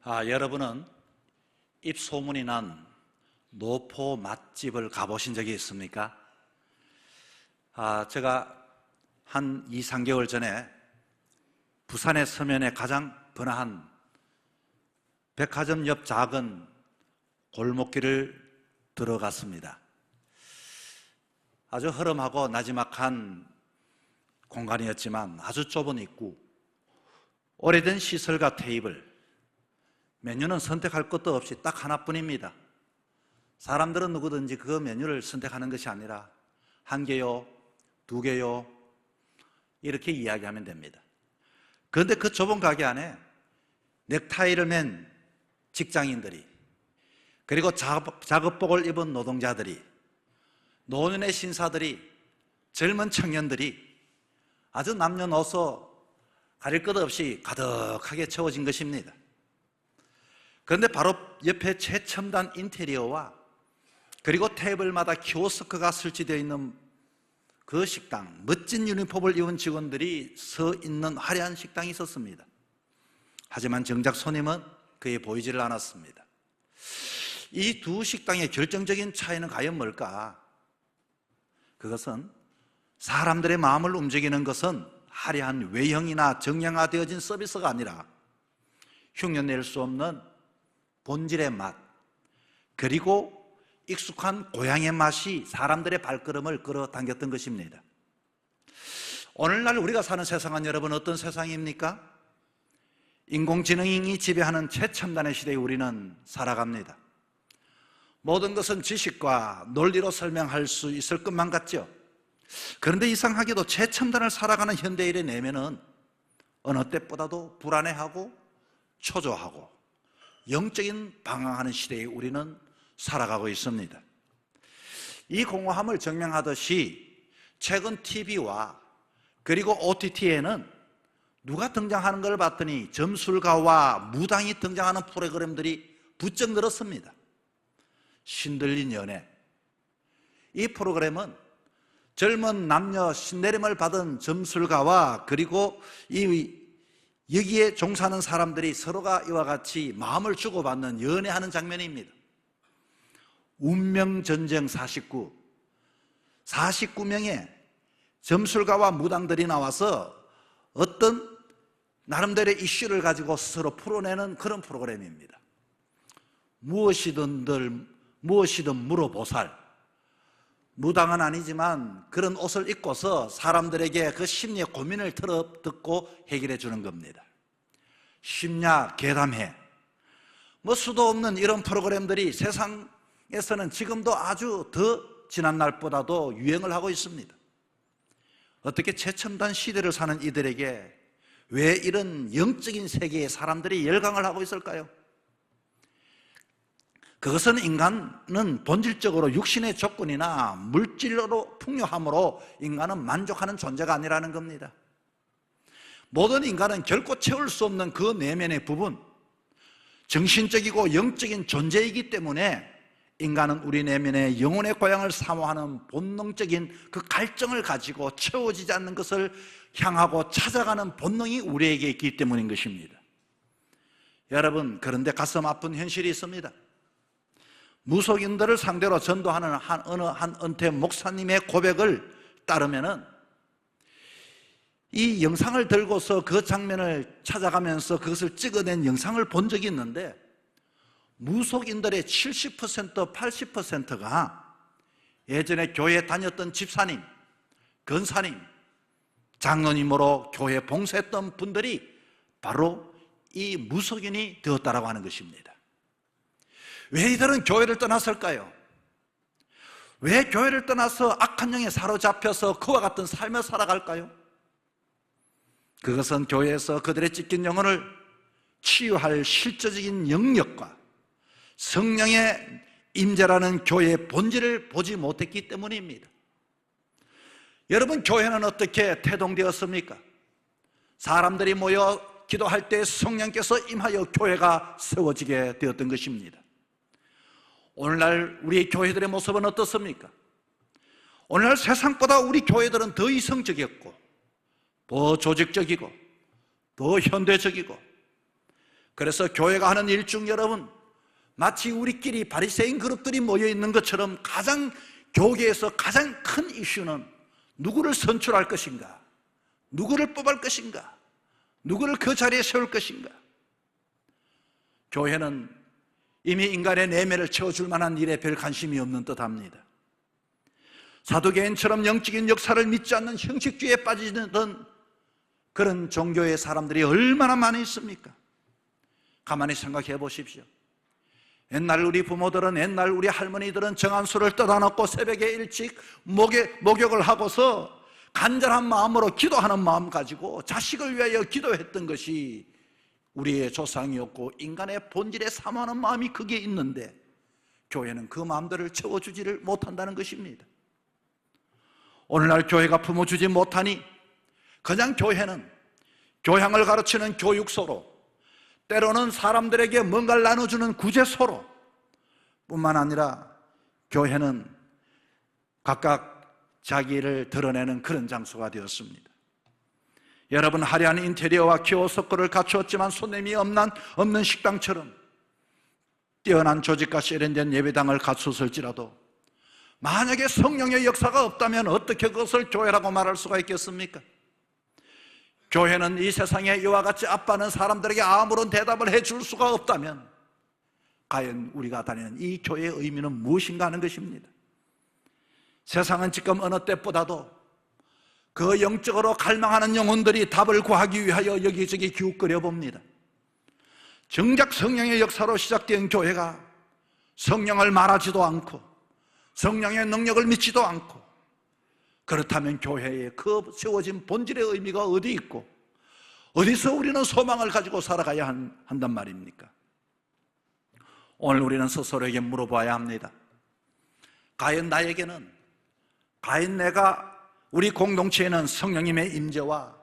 여러분은 입소문이 난 노포 맛집을 가보신 적이 있습니까? 제가 한 2, 3개월 전에 부산의 서면에 가장 번화한 백화점 옆 작은 골목길을 들어갔습니다. 아주 허름하고 나지막한 공간이었지만 아주 좁은 입구, 오래된 시설과 테이블, 메뉴는 선택할 것도 없이 딱 하나뿐입니다. 사람들은 누구든지 그 메뉴를 선택하는 것이 아니라 한 개요, 두 개요, 이렇게 이야기하면 됩니다. 그런데 그 좁은 가게 안에 넥타이를 맨 직장인들이, 그리고 작업복을 입은 노동자들이, 노년의 신사들이, 젊은 청년들이 아주 남녀노소 가릴 것 없이 가득하게 채워진 것입니다. 그런데 바로 옆에 최첨단 인테리어와 그리고 테이블마다 키오스크가 설치되어 있는 그 식당, 멋진 유니폼을 입은 직원들이 서 있는 화려한 식당이 있었습니다. 하지만 정작 손님은 그에 보이지를 않았습니다. 이 두 식당의 결정적인 차이는 과연 뭘까? 그것은 사람들의 마음을 움직이는 것은 화려한 외형이나 정량화되어진 서비스가 아니라 흉내낼 수 없는 본질의 맛, 그리고 익숙한 고향의 맛이 사람들의 발걸음을 끌어당겼던 것입니다. 오늘날 우리가 사는 세상은 여러분 어떤 세상입니까? 인공지능이 지배하는 최첨단의 시대에 우리는 살아갑니다. 모든 것은 지식과 논리로 설명할 수 있을 것만 같죠. 그런데 이상하게도 최첨단을 살아가는 현대인의 내면은 어느 때보다도 불안해하고 초조하고 영적인 방황하는 시대에 우리는 살아가고 있습니다. 이 공허함을 증명하듯이 최근 TV와 그리고 OTT에는 누가 등장하는 걸 봤더니 점술가와 무당이 등장하는 프로그램들이 부쩍 늘었습니다. 신들린 연애, 이 프로그램은 젊은 남녀 신내림을 받은 점술가와 그리고 여기에 종사하는 사람들이 서로가 이와 같이 마음을 주고받는 연애하는 장면입니다. 운명전쟁 49명의 점술가와 무당들이 나와서 어떤 나름대로의 이슈를 가지고 서로 풀어내는 그런 프로그램입니다. 무엇이든 물어보살, 무당은 아니지만 그런 옷을 입고서 사람들에게 그 심리의 고민을 듣고 해결해 주는 겁니다. 심야 괴담회, 수도 없는 이런 프로그램들이 세상에서는 지금도 아주 더 지난 날보다도 유행을 하고 있습니다. 어떻게 최첨단 시대를 사는 이들에게 왜 이런 영적인 세계에 사람들이 열광을 하고 있을까요? 그것은 인간은 본질적으로 육신의 조건이나 물질로 풍요함으로 인간은 만족하는 존재가 아니라는 겁니다. 모든 인간은 결코 채울 수 없는 그 내면의 부분, 정신적이고 영적인 존재이기 때문에 인간은 우리 내면의 영혼의 고향을 사모하는 본능적인 그 갈증을 가지고 채워지지 않는 것을 향하고 찾아가는 본능이 우리에게 있기 때문인 것입니다. 여러분, 그런데 가슴 아픈 현실이 있습니다. 무속인들을 상대로 전도하는 어느 한 은퇴 목사님의 고백을 따르면은 이 영상을 들고서 그 장면을 찾아가면서 그것을 찍어낸 영상을 본 적이 있는데 무속인들의 70%, 80%가 예전에 교회 다녔던 집사님, 권사님, 장로님으로 교회 봉사했던 분들이 바로 이 무속인이 되었다라고 하는 것입니다. 왜 이들은 교회를 떠났을까요? 왜 교회를 떠나서 악한 영에 사로잡혀서 그와 같은 삶을 살아갈까요? 그것은 교회에서 그들의 찢긴 영혼을 치유할 실제적인 영역과 성령의 임재라는 교회의 본질을 보지 못했기 때문입니다. 여러분, 교회는 어떻게 태동되었습니까? 사람들이 모여 기도할 때 성령께서 임하여 교회가 세워지게 되었던 것입니다. 오늘날 우리 교회들의 모습은 어떻습니까? 오늘날 세상보다 우리 교회들은 더 이성적이었고 더 조직적이고 더 현대적이고 그래서 교회가 하는 일 중 여러분, 마치 우리끼리 바리새인 그룹들이 모여 있는 것처럼 교계에서 가장 큰 이슈는 누구를 선출할 것인가, 누구를 뽑을 것인가, 누구를 그 자리에 세울 것인가. 교회는 이미 인간의 내면을 채워줄 만한 일에 별 관심이 없는 듯합니다. 사두개인처럼 영적인 역사를 믿지 않는 형식주의에 빠지던 그런 종교의 사람들이 얼마나 많이 있습니까? 가만히 생각해 보십시오. 옛날 우리 부모들은, 옛날 우리 할머니들은 정한수를 떠다놓고 새벽에 일찍 목욕을 하고서 간절한 마음으로 기도하는 마음 가지고 자식을 위하여 기도했던 것이 우리의 조상이었고 인간의 본질에 사모하는 마음이 그게 있는데, 교회는 그 마음들을 채워주지를 못한다는 것입니다. 오늘날 교회가 품어주지 못하니 그냥 교회는 교양을 가르치는 교육소로, 때로는 사람들에게 뭔가를 나눠주는 구제소로 뿐만 아니라 교회는 각각 자기를 드러내는 그런 장소가 되었습니다. 여러분, 화려한 인테리어와 키오스크를 갖추었지만 손님이 없는 식당처럼 뛰어난 조직과 세련된 예배당을 갖췄을지라도 만약에 성령의 역사가 없다면 어떻게 그것을 교회라고 말할 수가 있겠습니까? 교회는 이 세상에 이와 같이 아빠는 사람들에게 아무런 대답을 해줄 수가 없다면 과연 우리가 다니는 이 교회의 의미는 무엇인가 하는 것입니다. 세상은 지금 어느 때보다도 그 영적으로 갈망하는 영혼들이 답을 구하기 위하여 여기저기 기웃거려 봅니다. 정작 성령의 역사로 시작된 교회가 성령을 말하지도 않고 성령의 능력을 믿지도 않고, 그렇다면 교회에 그 세워진 본질의 의미가 어디 있고 어디서 우리는 소망을 가지고 살아가야 한단 말입니까? 오늘 우리는 스스로에게 물어봐야 합니다. 과연 나에게는, 과연 내가, 우리 공동체에는 성령님의 임재와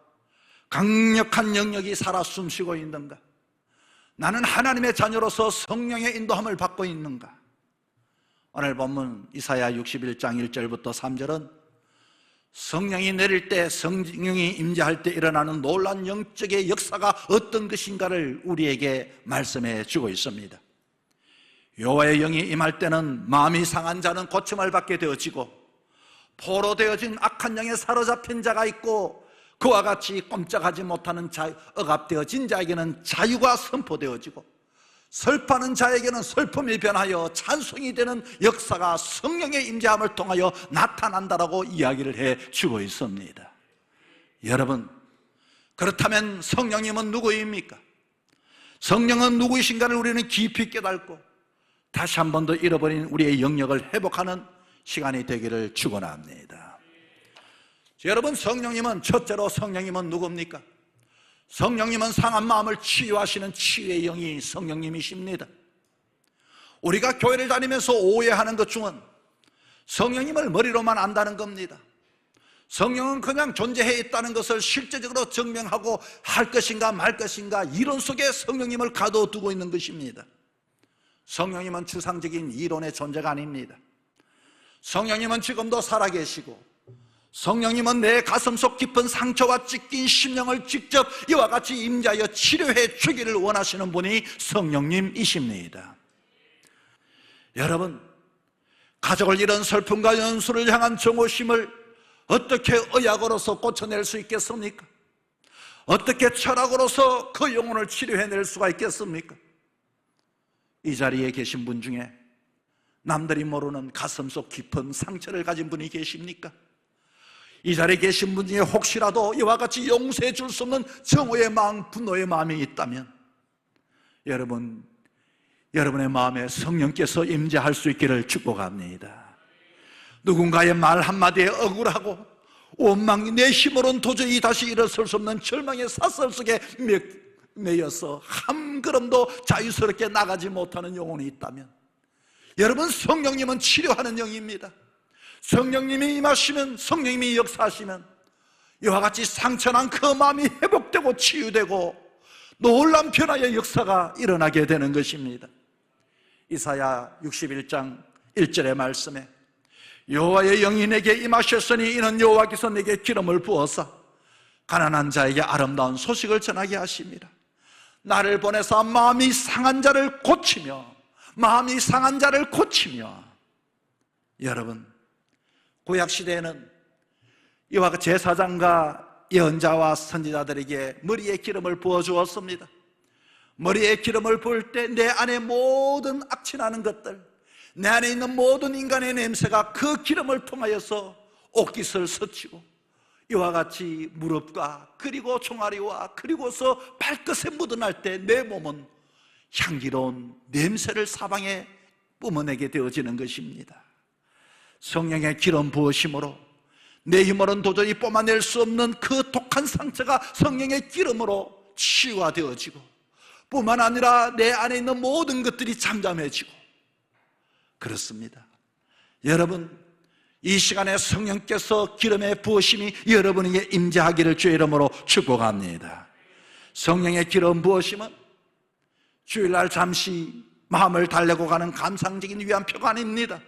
강력한 영역이 살아 숨쉬고 있는가? 나는 하나님의 자녀로서 성령의 인도함을 받고 있는가? 오늘 본문 이사야 61장 1절부터 3절은 성령이 내릴 때, 성령이 임재할 때 일어나는 놀라운 영적의 역사가 어떤 것인가를 우리에게 말씀해 주고 있습니다. 여호와의 영이 임할 때는 마음이 상한 자는 고침을 받게 되어지고, 포로되어진 악한 영에 사로잡힌 자가 있고, 그와 같이 꼼짝하지 못하는 억압되어진 자에게는 자유가 선포되어지고, 슬퍼하는 자에게는 슬픔이 변하여 찬송이 되는 역사가 성령의 임재함을 통하여 나타난다라고 이야기를 해주고 있습니다. 여러분, 그렇다면 성령님은 누구입니까? 성령은 누구이신가를 우리는 깊이 깨닫고 다시 한 번 더 잃어버린 우리의 영역을 회복하는 시간이 되기를 축원합니다. 여러분, 첫째로 성령님은 누굽니까? 성령님은 상한 마음을 치유하시는 치유의 영이 성령님이십니다. 우리가 교회를 다니면서 오해하는 것 중은 성령님을 머리로만 안다는 겁니다. 성령은 그냥 존재해 있다는 것을 실제적으로 증명하고 할 것인가 말 것인가, 이론 속에 성령님을 가둬두고 있는 것입니다. 성령님은 추상적인 이론의 존재가 아닙니다. 성령님은 지금도 살아계시고, 성령님은 내 가슴속 깊은 상처와 찢긴 심령을 직접 이와 같이 임재하여 치료해 주기를 원하시는 분이 성령님이십니다. 여러분, 가족을 잃은 슬픔과 연수를 향한 정오심을 어떻게 의학으로서 고쳐낼 수 있겠습니까? 어떻게 철학으로서 그 영혼을 치료해낼 수가 있겠습니까? 이 자리에 계신 분 중에 남들이 모르는 가슴속 깊은 상처를 가진 분이 계십니까? 이 자리에 계신 분 중에 혹시라도 이와 같이 용서해 줄 수 없는 정오의 마음, 분노의 마음이 있다면 여러분의 마음에 성령께서 임재할 수 있기를 축복합니다. 누군가의 말 한마디에 억울하고 원망이 내 힘으로는 도저히 다시 일어설 수 없는 절망의 사슬 속에 매여서 한 걸음도 자유스럽게 나가지 못하는 영혼이 있다면, 여러분, 성령님은 치료하는 영입니다. 성령님이 임하시면, 성령님이 역사하시면 이와 같이 상처난 그 마음이 회복되고 치유되고 놀라운 변화의 역사가 일어나게 되는 것입니다. 이사야 61장 1절의 말씀에 여호와의 영이 내게 임하셨으니 이는 여호와께서 내게 기름을 부어서 가난한 자에게 아름다운 소식을 전하게 하십니다. 나를 보내서 마음이 상한 자를 고치며 마음이 상한 자를 고치며. 여러분, 구약시대에는 이와 같이 제사장과 예언자와 선지자들에게 머리에 기름을 부어주었습니다. 머리에 기름을 부을 때 내 안에 모든 악취나는 것들, 내 안에 있는 모든 인간의 냄새가 그 기름을 통하여서 옷깃을 스치고 이와 같이 무릎과 그리고 종아리와 그리고서 발끝에 묻어날 때 내 몸은 향기로운 냄새를 사방에 뿜어내게 되어지는 것입니다. 성령의 기름 부으심으로 내 힘으로는 도저히 뿜어낼 수 없는 그 독한 상처가 성령의 기름으로 치유가 되어지고, 뿐만 아니라 내 안에 있는 모든 것들이 잠잠해지고 그렇습니다. 여러분, 이 시간에 성령께서 기름의 부으심이 여러분에게 임재하기를 주의 이름으로 축복합니다. 성령의 기름 부으심은 주일날 잠시 마음을 달래고 가는 감상적인 위안표가 아닙니다.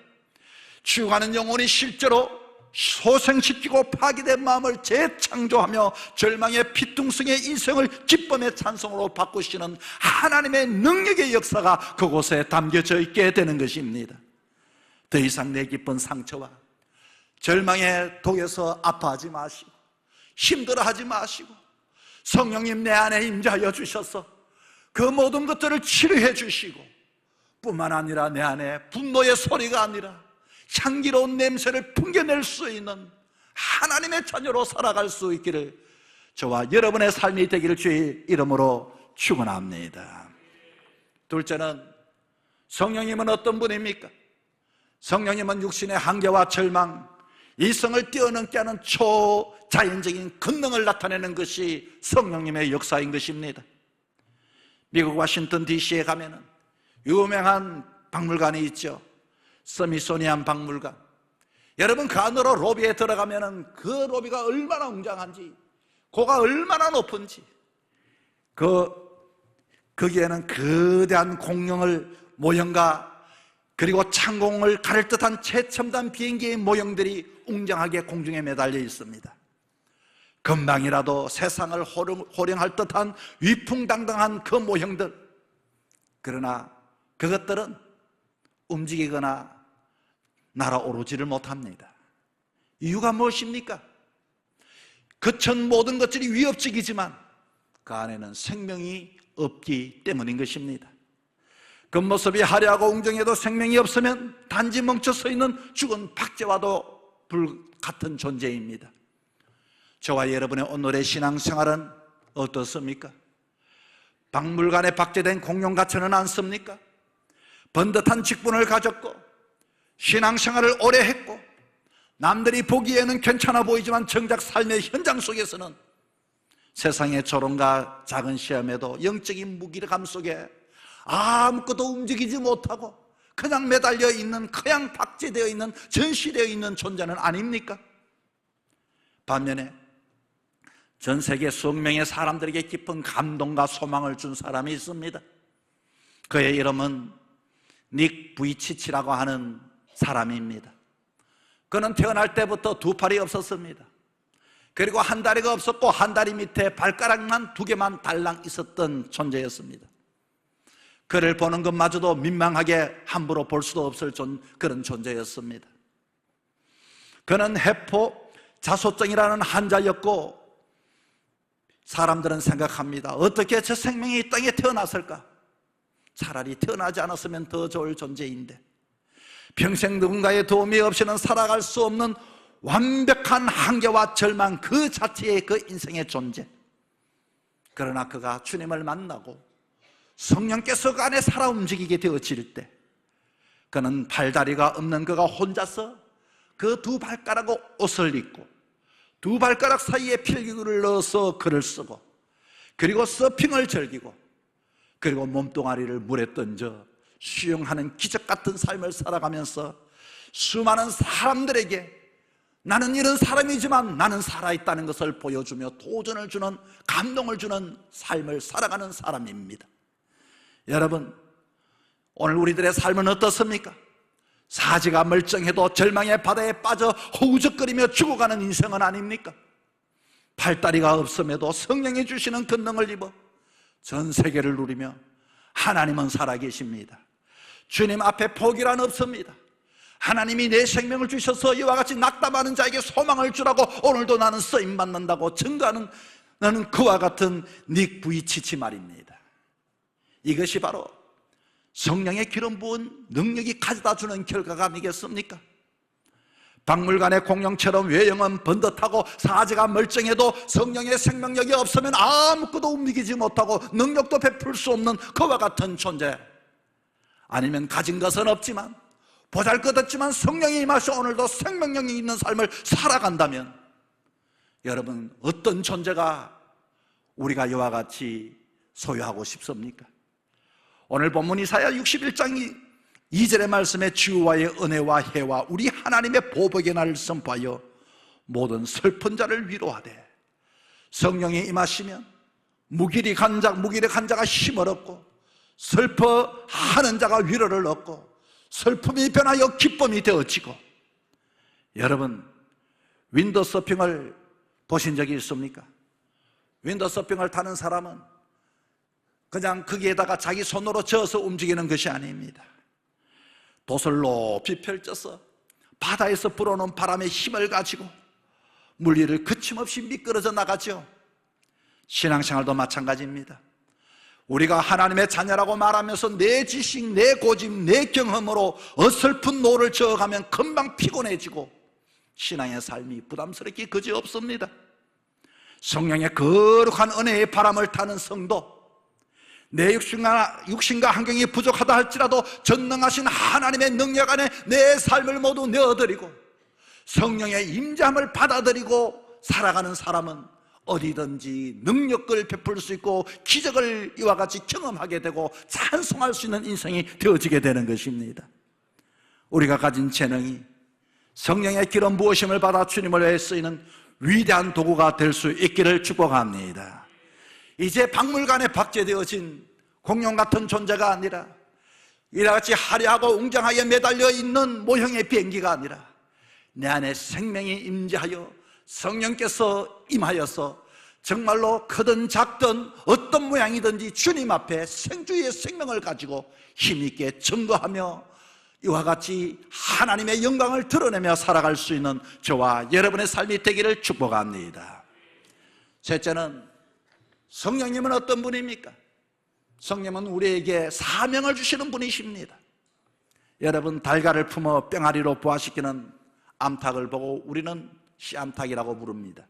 죽어가는 영혼이 실제로 소생시키고 파괴된 마음을 재창조하며 절망의 피퉁성의 인생을 기쁨의 찬송으로 바꾸시는 하나님의 능력의 역사가 그곳에 담겨져 있게 되는 것입니다. 더 이상 내 깊은 상처와 절망의 독에서 아파하지 마시고 힘들어하지 마시고 성령님 내 안에 임재하여 주셔서 그 모든 것들을 치료해 주시고, 뿐만 아니라 내 안에 분노의 소리가 아니라 향기로운 냄새를 풍겨낼 수 있는 하나님의 자녀로 살아갈 수 있기를 저와 여러분의 삶이 되기를 주의 이름으로 축원합니다. 둘째는, 성령님은 어떤 분입니까? 성령님은 육신의 한계와 절망, 이성을 뛰어넘게 하는 초자연적인 권능을 나타내는 것이 성령님의 역사인 것입니다. 미국 워싱턴 DC에 가면은 유명한 박물관이 있죠. 스미소니안 박물관. 여러분, 그 안으로 로비에 들어가면은 그 로비가 얼마나 웅장한지, 고가 얼마나 높은지, 거기에는 거대한 공룡을 모형과 그리고 창공을 가를 듯한 최첨단 비행기의 모형들이 웅장하게 공중에 매달려 있습니다. 금방이라도 세상을 호령할 듯한 위풍당당한 그 모형들, 그러나 그것들은 움직이거나 날아오르지를 못합니다. 이유가 무엇입니까? 그천 모든 것들이 위협적이지만 그 안에는 생명이 없기 때문인 것입니다. 겉모습이 화려하고 웅장해도 생명이 없으면 단지 멈춰서 있는 죽은 박제와도 불같은 존재입니다. 저와 여러분의 오늘의 신앙생활은 어떻습니까? 박물관에 박제된 공룡같지는 않습니까? 번듯한 직분을 가졌고 신앙생활을 오래 했고 남들이 보기에는 괜찮아 보이지만 정작 삶의 현장 속에서는 세상의 조롱과 작은 시험에도 영적인 무기력함 속에 아무것도 움직이지 못하고 그냥 매달려 있는, 그냥 박제되어 있는, 전시되어 있는 존재는 아닙니까? 반면에 전 세계 수억 명의 사람들에게 깊은 감동과 소망을 준 사람이 있습니다. 그의 이름은 닉 부이치치라고 하는 사람입니다. 그는 태어날 때부터 두 팔이 없었습니다. 그리고 한 다리가 없었고 한 다리 밑에 발가락만 두 개만 달랑 있었던 존재였습니다. 그를 보는 것마저도 민망하게 함부로 볼 수도 없을 그런 존재였습니다. 그는 해포 자소증이라는 환자였고 사람들은 생각합니다. 어떻게 저 생명이 이 땅에 태어났을까? 차라리 태어나지 않았으면 더 좋을 존재인데, 평생 누군가의 도움이 없이는 살아갈 수 없는 완벽한 한계와 절망 그 자체의 그 인생의 존재. 그러나 그가 주님을 만나고 성령께서 그 안에 살아 움직이게 되어질 때 그는 팔다리가 없는 그가 혼자서 그 두 발가락 옷을 입고 두 발가락 사이에 필기구를 넣어서 글을 쓰고 그리고 서핑을 즐기고 그리고 몸뚱아리를 물에 던져 수영하는 기적 같은 삶을 살아가면서 수많은 사람들에게 나는 이런 사람이지만 나는 살아있다는 것을 보여주며 도전을 주는, 감동을 주는 삶을 살아가는 사람입니다. 여러분, 오늘 우리들의 삶은 어떻습니까? 사지가 멀쩡해도 절망의 바다에 빠져 허우적거리며 죽어가는 인생은 아닙니까? 팔다리가 없음에도 성령이 주시는 권능을 입어 전 세계를 누리며 하나님은 살아계십니다. 주님 앞에 포기란 없습니다. 하나님이 내 생명을 주셔서 이와 같이 낙담하는 자에게 소망을 주라고 오늘도 나는 쓰임받는다고 증거하는 나는 그와 같은 닉 부이치치 말입니다. 이것이 바로 성령의 기름 부은 능력이 가져다 주는 결과가 아니겠습니까? 박물관의 공룡처럼 외형은 번듯하고 사지가 멀쩡해도 성령의 생명력이 없으면 아무것도 움직이지 못하고 능력도 베풀 수 없는 그와 같은 존재, 아니면 가진 것은 없지만 보잘것없지만 성령이 임하셔 오늘도 생명력이 있는 삶을 살아간다면 여러분, 어떤 존재가 우리가 이와 같이 소유하고 싶습니까? 오늘 본문 이사야 61장 2절의 말씀에 주와의 은혜와 해와 우리 하나님의 보복의 날을 선포하여 모든 슬픈 자를 위로하되, 성령이 임하시면 무기력한 자가 힘을 얻고 슬퍼하는 자가 위로를 얻고 슬픔이 변하여 기쁨이 되어지고. 여러분, 윈도우 서핑을 보신 적이 있습니까? 윈도우 서핑을 타는 사람은 그냥 거기에다가 자기 손으로 저어서 움직이는 것이 아닙니다. 돛을 높이 펼쳐서 바다에서 불어오는 바람의 힘을 가지고 물 위를 거침없이 미끄러져 나가죠. 신앙생활도 마찬가지입니다. 우리가 하나님의 자녀라고 말하면서 내 지식, 내 고집, 내 경험으로 어설픈 노를 저어가면 금방 피곤해지고 신앙의 삶이 부담스럽게 그지없습니다. 성령의 거룩한 은혜의 바람을 타는 성도, 내 육신과 환경이 부족하다 할지라도 전능하신 하나님의 능력 안에 내 삶을 모두 내어드리고 성령의 임재함을 받아들이고 살아가는 사람은 어디든지 능력을 베풀 수 있고 기적을 이와 같이 경험하게 되고 찬송할 수 있는 인생이 되어지게 되는 것입니다. 우리가 가진 재능이 성령의 기름 부으심을 받아 주님을 위해 쓰이는 위대한 도구가 될 수 있기를 축복합니다. 이제 박물관에 박제되어진 공룡 같은 존재가 아니라 이와 같이 화려하고 웅장하게 매달려 있는 모형의 비행기가 아니라 내 안에 생명이 임재하여 성령께서 임하여서 정말로 크든 작든 어떤 모양이든지 주님 앞에 생주의 생명을 가지고 힘있게 증거하며 이와 같이 하나님의 영광을 드러내며 살아갈 수 있는 저와 여러분의 삶이 되기를 축복합니다. 셋째는, 성령님은 어떤 분입니까? 성령님은 우리에게 사명을 주시는 분이십니다. 여러분, 달걀을 품어 뿅아리로 부화시키는 암탉을 보고 우리는 씨암탉이라고 부릅니다.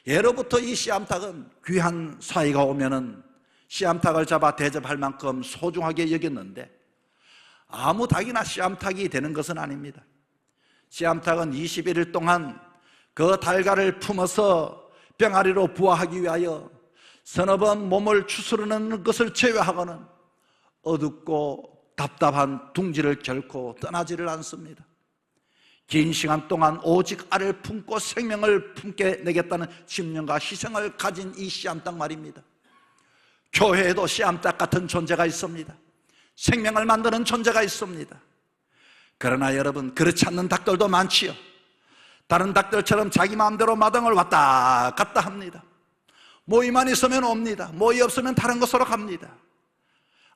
예로부터 이 씨암탉은 귀한 사이가 오면은 씨암탉을 잡아 대접할 만큼 소중하게 여겼는데 아무 닭이나 씨암탉이 되는 것은 아닙니다. 씨암탉은 21일 동안 그 달걀을 품어서 뿅아리로 부화하기 위하여 서너 번 몸을 추스르는 것을 제외하고는 어둡고 답답한 둥지를 결코 떠나지를 않습니다. 긴 시간 동안 오직 알을 품고 생명을 품게 내겠다는 집념과 희생을 가진 이 씨암탉 말입니다. 교회에도 씨암탉 같은 존재가 있습니다. 생명을 만드는 존재가 있습니다. 그러나 여러분, 그렇지 않는 닭들도 많지요. 다른 닭들처럼 자기 마음대로 마당을 왔다 갔다 합니다. 모이만 있으면 옵니다. 모이 없으면 다른 곳으로 갑니다.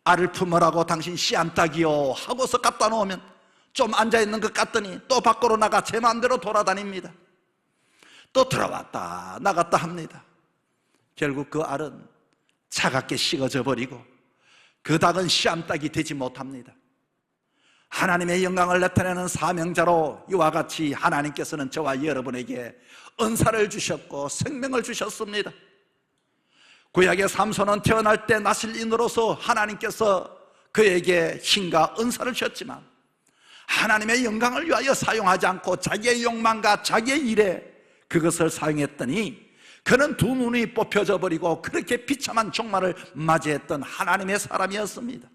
알을 품으라고 당신 씨암탉이요 하고서 갖다 놓으면 좀 앉아있는 것 같더니 또 밖으로 나가 제 마음대로 돌아다닙니다. 또 들어왔다 나갔다 합니다. 결국 그 알은 차갑게 식어져 버리고 그 닭은 씨암탉이 되지 못합니다. 하나님의 영광을 나타내는 사명자로 이와 같이 하나님께서는 저와 여러분에게 은사를 주셨고 생명을 주셨습니다. 구약의 삼손은 태어날 때 나실인으로서 하나님께서 그에게 힘과 은사를 주셨지만 하나님의 영광을 위하여 사용하지 않고 자기의 욕망과 자기의 일에 그것을 사용했더니 그는 두 눈이 뽑혀져 버리고 그렇게 비참한 종말을 맞이했던 하나님의 사람이었습니다.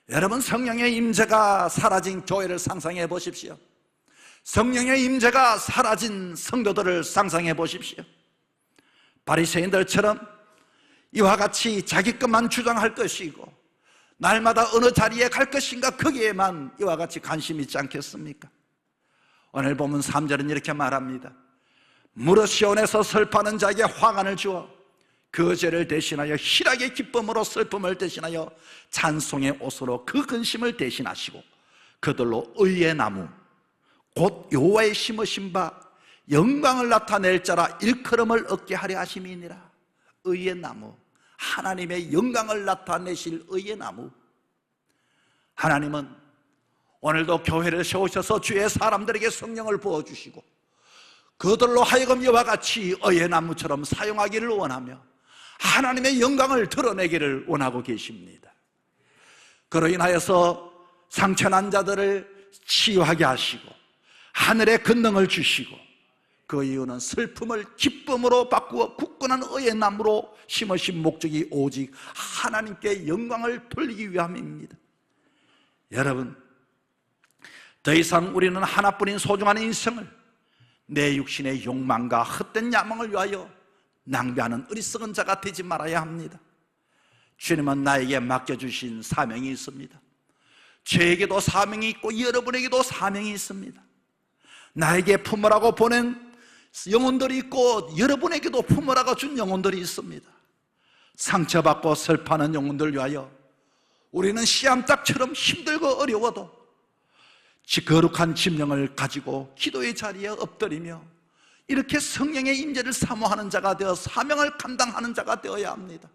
여러분, 성령의 임재가 사라진 교회를 상상해 보십시오. 성령의 임재가 사라진 성도들을 상상해 보십시오. 바리새인들처럼 이와 같이 자기 것만 주장할 것이고 날마다 어느 자리에 갈 것인가 거기에만 이와 같이 관심 있지 않겠습니까? 오늘 보면 3절은 이렇게 말합니다. 무릇 시온에서 슬퍼하는 자에게 화관을 주어 그 죄를 대신하여 희락의 기쁨으로 슬픔을 대신하여 찬송의 옷으로 그 근심을 대신하시고 그들로 의의 나무 곧 여호와의 심으신 바 영광을 나타낼 자라 일컬음을 얻게 하려 하심이니라. 의의 나무, 하나님의 영광을 나타내실 의의 나무. 하나님은 오늘도 교회를 세우셔서 주의 사람들에게 성령을 부어주시고 그들로 하여금 이와 같이 의의 나무처럼 사용하기를 원하며 하나님의 영광을 드러내기를 원하고 계십니다. 그로 인하여서 상처난 자들을 치유하게 하시고 하늘의 권능을 주시고 그 이유는 슬픔을 기쁨으로 바꾸어 굳건한 의의 나무로 심으신 목적이 오직 하나님께 영광을 돌리기 위함입니다. 여러분, 더 이상 우리는 하나뿐인 소중한 인생을 내 육신의 욕망과 헛된 야망을 위하여 낭비하는 어리석은 자가 되지 말아야 합니다. 주님은 나에게 맡겨주신 사명이 있습니다. 저에게도 사명이 있고 여러분에게도 사명이 있습니다. 나에게 품으라고 보낸 영혼들이 있고 여러분에게도 품으라고 준 영혼들이 있습니다. 상처받고 슬퍼하는 영혼들 위하여 우리는 씨암탉처럼 힘들고 어려워도 거룩한 심령을 가지고 기도의 자리에 엎드리며 이렇게 성령의 임재를 사모하는 자가 되어 사명을 감당하는 자가 되어야 합니다.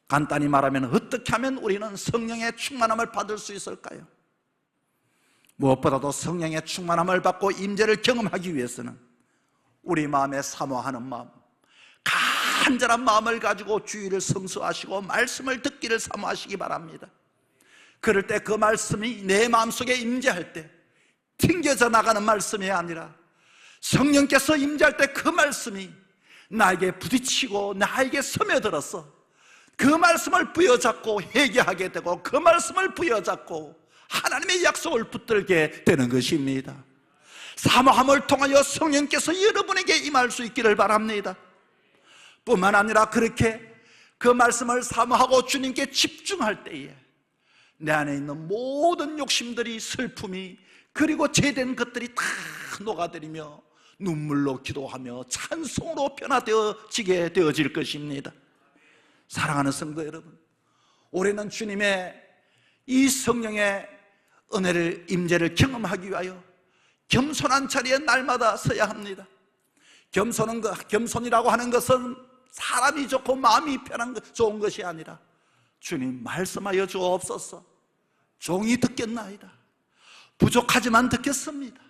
간단히 말하면 어떻게 하면 우리는 성령의 충만함을 받을 수 있을까요? 무엇보다도 성령의 충만함을 받고 임재를 경험하기 위해서는 우리 마음에 사모하는 마음, 간절한 마음을 가지고 주의를 성수하시고 말씀을 듣기를 사모하시기 바랍니다. 그럴 때 그 말씀이 내 마음속에 임재할 때 튕겨져 나가는 말씀이 아니라 성령께서 임재할 때 그 말씀이 나에게 부딪히고 나에게 스며들어서 그 말씀을 부여잡고 회개하게 되고 그 말씀을 부여잡고 하나님의 약속을 붙들게 되는 것입니다. 사모함을 통하여 성령께서 여러분에게 임할 수 있기를 바랍니다. 뿐만 아니라 그렇게 그 말씀을 사모하고 주님께 집중할 때에 내 안에 있는 모든 욕심들이, 슬픔이, 그리고 죄된 것들이 다 녹아들이며 눈물로 기도하며 찬송으로 변화되어지게 되어질 것입니다. 사랑하는 성도 여러분, 우리는 주님의 이 성령의 은혜를, 임재를 경험하기 위하여 겸손한 자리에 날마다 서야 합니다. 겸손이라고 하는 것은 사람이 좋고 마음이 편한 좋은 것이 아니라 주님 말씀하여 주옵소서, 종이 듣겠나이다. 부족하지만 듣겠습니다.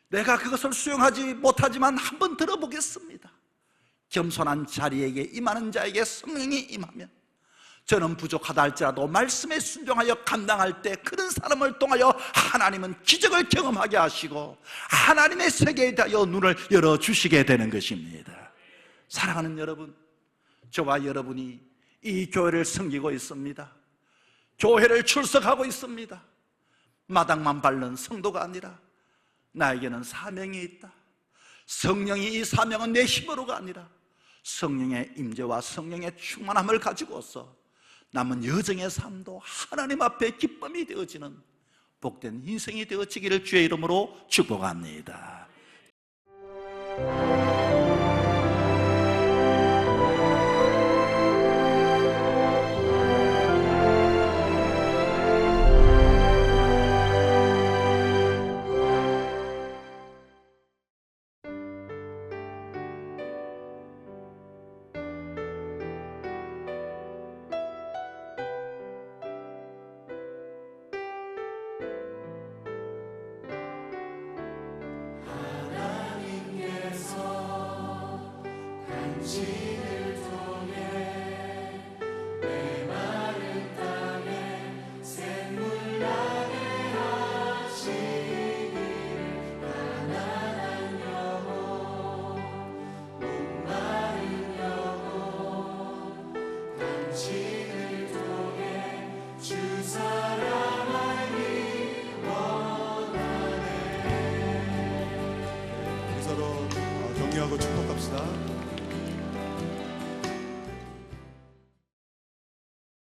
내가 그것을 수용하지 못하지만 한번 들어보겠습니다. 겸손한 자리에게 임하는 자에게 성령이 임하면 저는 부족하다 할지라도 말씀에 순종하여 감당할 때 그런 사람을 통하여 하나님은 기적을 경험하게 하시고 하나님의 세계에 대하여 눈을 열어주시게 되는 것입니다. 사랑하는 여러분, 저와 여러분이 이 교회를 섬기고 있습니다. 교회를 출석하고 있습니다. 마당만 밟는 성도가 아니라 나에게는 사명이 있다. 성령이 이 사명은 내 힘으로가 아니라 성령의 임재와 성령의 충만함을 가지고서 남은 여정의 삶도 하나님 앞에 기쁨이 되어지는 복된 인생이 되어지기를 주의 이름으로 축복합니다. 서로 격려하고 축복합시다.